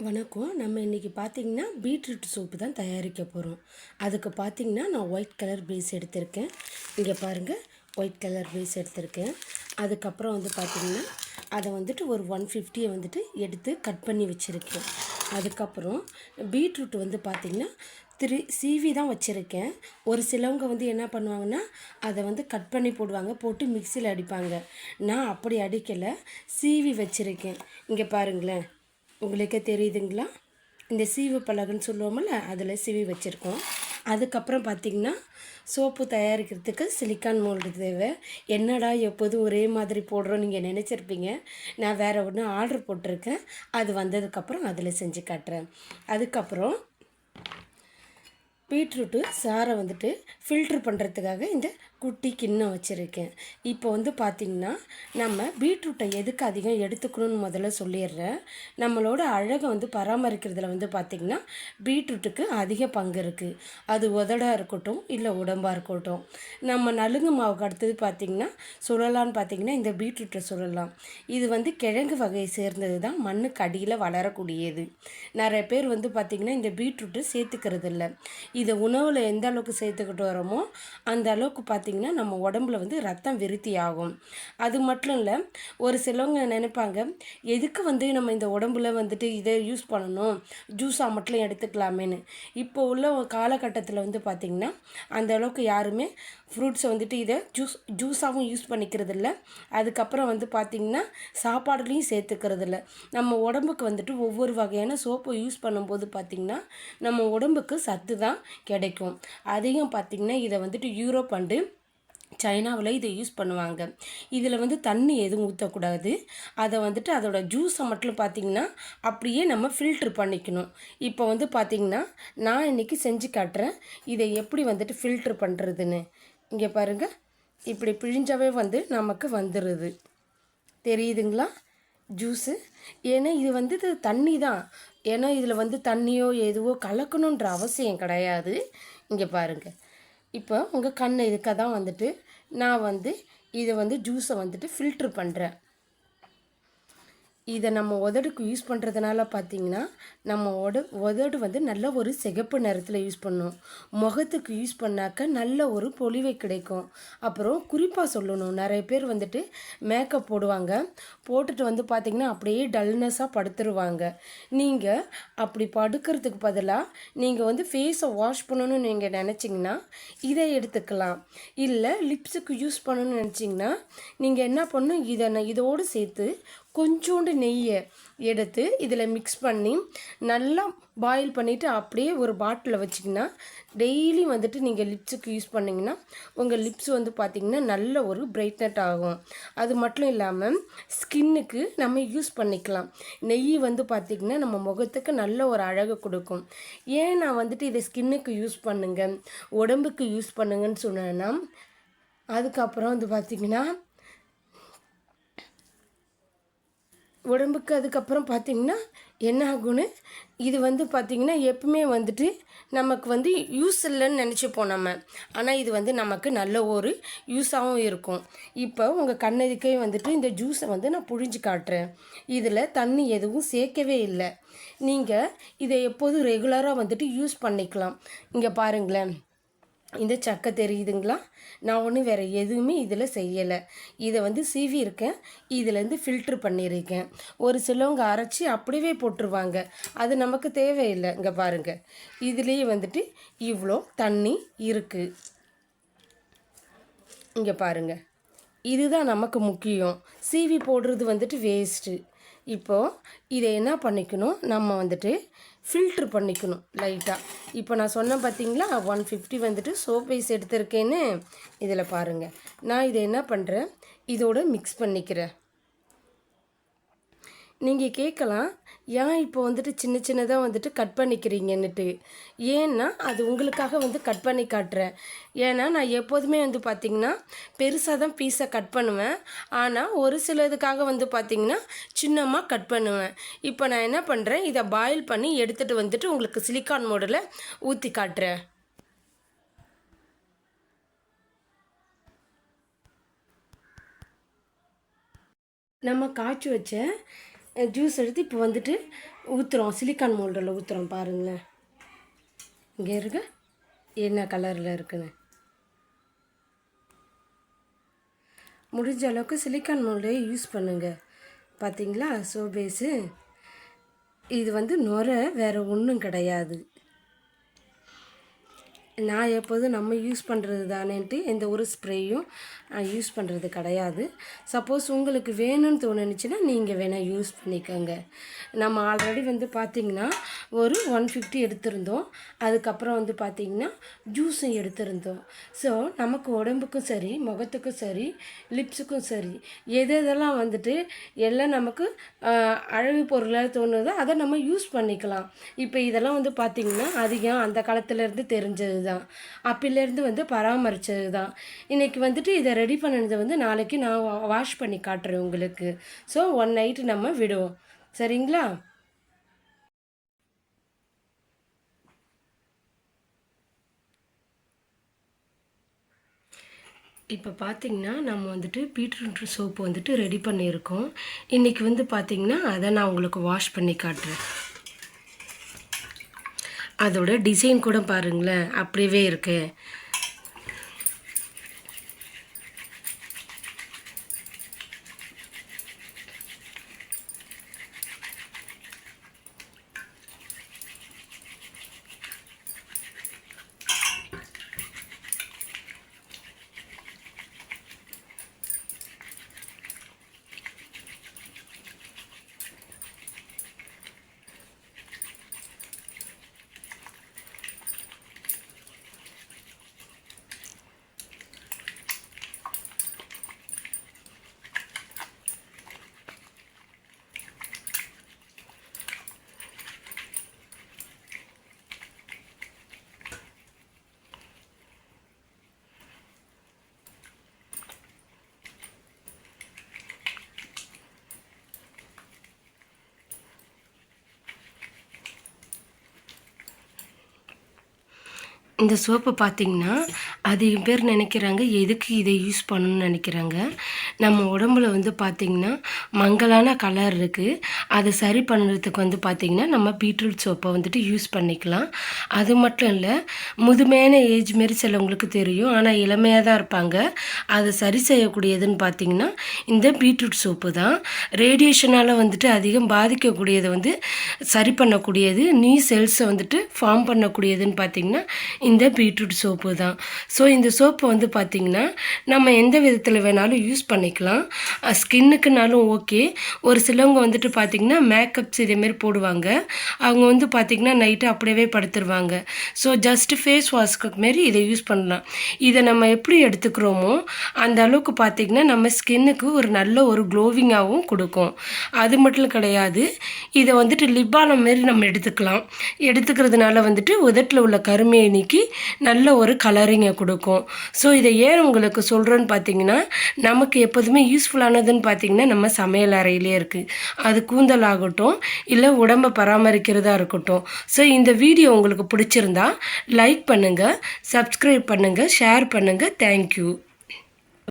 வணக்கம். நம்ம இன்றைக்கி பார்த்திங்கன்னா பீட்ரூட் சூப்பு தான் தயாரிக்க போகிறோம். அதுக்கு பார்த்திங்கன்னா நான் ஒயிட் கலர் பேஸ் எடுத்திருக்கேன். இங்கே பாருங்கள், ஒயிட் கலர் பேஸ் எடுத்திருக்கேன். அதுக்கப்புறம் பார்த்திங்கன்னா அதை ஒரு 150 எடுத்து கட் பண்ணி வச்சுருக்கேன். அதுக்கப்புறம் பீட்ரூட் பார்த்திங்கன்னா சீவி தான் வச்சுருக்கேன். ஒரு சிலவங்க என்ன பண்ணுவாங்கன்னா அதை கட் பண்ணி போடுவாங்க, போட்டு மிக்சியில் அடிப்பாங்க. நான் அப்படி அடிக்கலை, சீவி வச்சுருக்கேன். இங்கே பாருங்களேன், உங்களுக்கே தெரியுதுங்களா? இந்த சீவு பலகைன்னு சொல்லுவோம்ல, அதில் சீவி வச்சுருக்கோம். அதுக்கப்புறம் பார்த்திங்கன்னா சோப்பு தயாரிக்கிறதுக்கு சிலிக்கான் மோல்டு தேவை. என்னடா எப்போதும் ஒரே மாதிரி போடுறோம் நீங்கள் நினச்சிருப்பீங்க. நான் வேறு ஒன்று ஆர்டர் போட்டிருக்கேன். அது வந்ததுக்கப்புறம் அதில் செஞ்சு காட்டுறேன். அதுக்கப்புறம் பீட்ரூட்டு சாரை ஃபில்ட்ரு பண்ணுறதுக்காக இந்த குட்டி கிண்ணம் வச்சுருக்கேன். இப்போ பார்த்திங்கன்னா நம்ம பீட்ரூட்டை எதுக்கு அதிகம் எடுத்துக்கணும்னு முதல்ல சொல்லிடுறேன். நம்மளோட அழகை பராமரிக்கிறதுல பார்த்திங்கன்னா பீட்ரூட்டுக்கு அதிக பங்கு இருக்குது. அது உதடாக இருக்கட்டும், இல்லை உடம்பாக இருக்கட்டும். நம்ம நலுங்கு மாவுக்கு அடுத்தது பார்த்திங்கன்னா சுழலான்னு பார்த்திங்கன்னா இந்த பீட்ரூட்டை சுழலாம். இது கிழங்கு வகையை சேர்ந்தது தான், மண்ணுக்கு அடியில் வளரக்கூடியது. நிறைய பேர் பார்த்திங்கன்னா இந்த பீட்ரூட்டு சேர்த்துக்கிறது இல்லை. இதை உணவில் எந்த அளவுக்கு சேர்த்துக்கிட்டு வரோமோ அந்த அளவுக்கு பார்த்திங்கன்னா நம்ம உடம்புல ரத்தம் விருத்தி ஆகும். அது மட்டும் இல்லை, ஒரு சிலவங்க நினைப்பாங்க எதுக்கு நம்ம இந்த உடம்புல இதை யூஸ் பண்ணணும், ஜூஸாக மட்டும் எடுத்துக்கலாமேன்னு. இப்போ உள்ள காலகட்டத்தில் பார்த்திங்கன்னா அந்த அளவுக்கு யாருமே ஃப்ரூட்ஸை இதை ஜூஸாகவும் யூஸ் பண்ணிக்கிறது இல்லை. அதுக்கப்புறம் பார்த்திங்கன்னா சாப்பாடுலேயும் சேர்த்துக்கிறது இல்லை. நம்ம உடம்புக்கு ஒவ்வொரு வகையான சோப்பை யூஸ் பண்ணும்போது பார்த்திங்கன்னா நம்ம உடம்புக்கு சத்து தான் கிடைக்கும். அதையும் பார்த்திங்கன்னா இதை யூரோப் அண்டு சைனாவில் இதை யூஸ் பண்ணுவாங்க. இதில் தண்ணி எதுவும் ஊற்றக்கூடாது. அதை அதோட ஜூஸை மட்டும் பார்த்திங்கன்னா அப்படியே நம்ம ஃபில்ட்ரு பண்ணிக்கணும். இப்போ பார்த்திங்கன்னா நான் இன்றைக்கி செஞ்சு காட்டுறேன் இதை எப்படி ஃபில்ட்ரு பண்ணுறதுன்னு. இங்கே பாருங்கள், இப்படி பிழிஞ்சாவே நமக்கு வந்துடுது. தெரியுதுங்களா ஜூஸு? ஏன்னா இது தண்ணி தான். ஏன்னா இதில் தண்ணியோ எதுவோ கலக்கணுன்ற அவசியம் கிடையாது. இங்கே பாருங்கள், இப்போ உங்கள் கண் இதுக்காக தான் நான் இதை ஜூஸை ஃபில்ட்ரு பண்ணுறேன். இதை நம்ம உதடுக்கு யூஸ் பண்ணுறதுனால பார்த்திங்கன்னா நம்ம உதடு நல்ல ஒரு சிகப்பு நிறத்தில் யூஸ் பண்ணும். முகத்துக்கு யூஸ் பண்ணாக்க நல்ல ஒரு பொலிவை கிடைக்கும். அப்புறம் குறிப்பாக சொல்லணும், நிறைய பேர் மேக்கப் போடுவாங்க, போட்டுட்டு பார்த்திங்கன்னா அப்படியே டல்னஸாக படுத்துருவாங்க. நீங்கள் அப்படி படுக்கிறதுக்கு பதிலாக நீங்கள் ஃபேஸை வாஷ் பண்ணணும்னு நீங்கள் நினச்சிங்கன்னா இதை எடுத்துக்கலாம். இல்லை லிப்ஸுக்கு யூஸ் பண்ணணும்னு நினச்சிங்கன்னா நீங்கள் என்ன பண்ணணும், இதோடு சேர்த்து கொஞ்சோண்டு நெய்யை எடுத்து இதில் மிக்ஸ் பண்ணி நல்லா பாயில் பண்ணிவிட்டு அப்படியே ஒரு பாட்டிலில் வச்சிங்கன்னா டெய்லி நீங்கள் லிப்ஸுக்கு யூஸ் பண்ணிங்கன்னா உங்கள் லிப்ஸ் பார்த்திங்கன்னா நல்ல ஒரு பிரைட்னட் ஆகும். அது மட்டும் இல்லாமல் ஸ்கின்னுக்கு நம்ம யூஸ் பண்ணிக்கலாம். நெய் பார்த்திங்கன்னா நம்ம முகத்துக்கு நல்ல ஒரு அழகு கொடுக்கும். ஏன் நான் இதை ஸ்கின்னுக்கு யூஸ் பண்ணுங்க, உடம்புக்கு யூஸ் பண்ணுங்கன்னு சொன்னேன்னா, அதுக்கப்புறம் பார்த்திங்கன்னா உடம்புக்கு அதுக்கப்புறம் பார்த்திங்கன்னா என்ன ஆகும்னு, இது பார்த்திங்கன்னா எப்பவுமே நமக்கு யூஸ் இல்லைன்னு நினச்சிப்போம் நம்ம. ஆனால் இது நமக்கு நல்ல ஒரு யூஸாகவும் இருக்கும். இப்போ உங்கள் கண்ணதுக்கே இந்த ஜூஸை நான் புழிஞ்சு காட்டுறேன். இதில் தண்ணி எதுவும் சேர்க்கவே இல்லை. நீங்கள் இதை எப்போதும் ரெகுலராக யூஸ் பண்ணிக்கலாம். இங்கே பாருங்களேன், இந்த சக்கை தெரியுதுங்களா? நான் ஒன்றும் வேறு எதுவுமே இதில் செய்யலை. இதை சீவி இருக்கேன், இதிலேருந்து ஃபில்ட்ரு பண்ணியிருக்கேன். ஒரு சிலவங்க அரைச்சி அப்படியே போட்டுருவாங்க, அது நமக்கு தேவையில்லை. இங்கே பாருங்கள், இதுலேயே இவ்வளோ தண்ணி இருக்குது. இங்கே பாருங்கள், இதுதான் நமக்கு முக்கியம். சீவி போடுறது வேஸ்ட்டு. இப்போது இதை என்ன பண்ணிக்கணும், நம்ம ஃபில்ட்ரு பண்ணிக்கணும் லைட்டாக. இப்போ நான் சொன்னேன் பார்த்தீங்களா 150 சோப் பீஸ் எடுத்திருக்கேன்னு. இதில் பாருங்கள், நான் இதை என்ன பண்ணுறேன், இதோட மிக்ஸ் பண்ணிக்கிறேன். நீங்கள் கேட்கலாம், ஏன் இப்போ சின்ன சின்னதாக கட் பண்ணிக்கிறீங்கன்னுட்டு. ஏன்னா அது உங்களுக்காக கட் பண்ணி காட்டுறேன். ஏன்னா நான் எப்போதுமே பார்த்திங்கன்னா பெருசாக தான் பீஸை கட் பண்ணுவேன். ஆனால் ஒரு சிலதுக்காக பார்த்திங்கன்னா சின்னமாக கட் பண்ணுவேன். இப்போ நான் என்ன பண்ணுறேன், இதை பாயில் பண்ணி எடுத்துகிட்டு உங்களுக்கு சிலிக்கான் மோடில் ஊற்றி காட்டுறேன். நம்ம காய்ச்சி வச்ச ஜூஸ் எடுத்து இப்போ வந்துட்டு ஊற்றுறோம், சிலிக்கான் மோல்டில் ஊற்றுறோம். பாருங்களேன், இங்கே இருக்க என்ன கலரில் இருக்குன்னு. முடிஞ்ச அளவுக்கு சிலிக்கான் மோல்டே யூஸ் பண்ணுங்கள். பார்த்தீங்களா சோபேஸு, இது வந்து நுரை வேறு ஒன்றும் கிடையாது. நான் எப்போதும் நம்ம யூஸ் பண்ணுறது தானேன்ட்டு எந்த ஒரு ஸ்ப்ரேயும் யூஸ் பண்ணுறது கிடையாது. சப்போஸ் உங்களுக்கு வேணும்னு தோணுச்சுன்னா நீங்கள் வேணால் யூஸ் பண்ணிக்கோங்க. நம்ம ஆல்ரெடி வந்து பார்த்திங்கன்னா ஒரு 150 எடுத்திருந்தோம். அதுக்கப்புறம் வந்து பார்த்திங்கன்னா ஜூஸும் எடுத்திருந்தோம். ஸோ நமக்கு உடம்புக்கும் சரி, முகத்துக்கும் சரி, லிப்ஸுக்கும் சரி, எதெல்லாம் வந்துட்டு எல்லாம் நமக்கு அழகு பொருளாக தோணுதோ அதை நம்ம யூஸ் பண்ணிக்கலாம். இப்போ இதெல்லாம் வந்து பார்த்திங்கன்னா அதிகம் அந்த காலத்துலேருந்து தெரிஞ்சது தான், அப்பிலேருந்து வந்து பராமரித்தது தான். இன்றைக்கி வந்துட்டு இதை ரெடி பண்ணினதை வந்து நாளைக்கு நான் வாஷ் பண்ணி காட்டுறேன் உங்களுக்கு. ஸோ 1 நைட்டு நம்ம விடுவோம், சரிங்களா? இப்போ பார்த்திங்கன்னா நம்ம வந்துட்டு பீட்ரூட் சோப்பு வந்துட்டு ரெடி பண்ணியிருக்கோம். இன்றைக்கி வந்து பார்த்திங்கன்னா அதை நான் உங்களுக்கு வாஷ் பண்ணி காட்டுறேன். அதோட டிசைன் கூட பாருங்களேன், அப்படியே இருக்குது. இந்த சோப்பை பார்த்திங்கன்னா அதிகம் பேர் நினைக்கிறாங்க எதுக்கு இதை யூஸ் பண்ணணும்னு நினைக்கிறாங்க. நம்ம உடம்புல வந்து பார்த்திங்கன்னா மங்கலான கலர் இருக்குது, அதை சரி பண்ணுறதுக்கு வந்து பார்த்திங்கன்னா நம்ம பீட்ரூட் சோப்பை வந்துட்டு யூஸ் பண்ணிக்கலாம். அது மட்டும் இல்லை, முதுமையான ஏஜ் மாரி சிலவங்களுக்கு தெரியும், ஆனால் இளமையாக தான் இருப்பாங்க. அதை சரி செய்யக்கூடியதுன்னு பார்த்திங்கன்னா இந்த பீட்ரூட் சோப்பு தான். ரேடியேஷனால் வந்துட்டு அதிகம் பாதிக்கக்கூடியதை வந்து சரி பண்ணக்கூடியது, நீ செல்ஸை வந்துட்டு ஃபார்ம் பண்ணக்கூடியதுன்னு பார்த்திங்கன்னா இந்த பீட்ரூட் சோப்பு தான். ஸோ இந்த சோப்பு வந்து பார்த்திங்கன்னா நம்ம எந்த விதத்தில் வேணாலும் யூஸ் பண்ணிக்கலாம். ஸ்கின்னுக்குனாலும் ஓகே. ஒரு சிலவங்க வந்துட்டு பார்த்திங்கன்னா மேக்கப்ஸ் இதேமாரி போடுவாங்க, அவங்க வந்து பார்த்திங்கன்னா நைட்டு அப்படியே படுத்துருவாங்க. ஸோ ஜஸ்ட் ஃபேஸ் வாஷ்க்கு மாரி இதை யூஸ் பண்ணலாம். இதை நம்ம எப்படி எடுத்துக்கிறோமோ அந்த அளவுக்கு பார்த்திங்கன்னா நம்ம ஸ்கின்னுக்கு ஒரு நல்ல ஒரு க்ளோவிங்காகவும் கொடுக்கும். அது மட்டும் கிடையாது, இதை வந்துட்டு லிப்பானம் மாரி நம்ம எடுத்துக்கலாம். எடுத்துக்கிறதுனால வந்துட்டு உதட்டில் உள்ள கருமையை நீக்கி நல்ல ஒரு கலரிங்கை கொடுக்கும். ஸோ இதை ஏன் உங்களுக்கு சொல்கிறேன்னு பார்த்தீங்கன்னா, நமக்கு எப்போதுமே யூஸ்ஃபுல்லானதுன்னு பார்த்தீங்கன்னா நம்ம சமையல் அறையிலே இருக்குது. அது கூந்தல் ஆகட்டும், இல்லை உடம்பை பராமரிக்கிறதா இருக்கட்டும். ஸோ இந்த வீடியோ உங்களுக்கு பிடிச்சிருந்தா லைக் பண்ணுங்கள், சப்ஸ்கிரைப் பண்ணுங்கள், ஷேர் பண்ணுங்கள். தேங்க்யூ.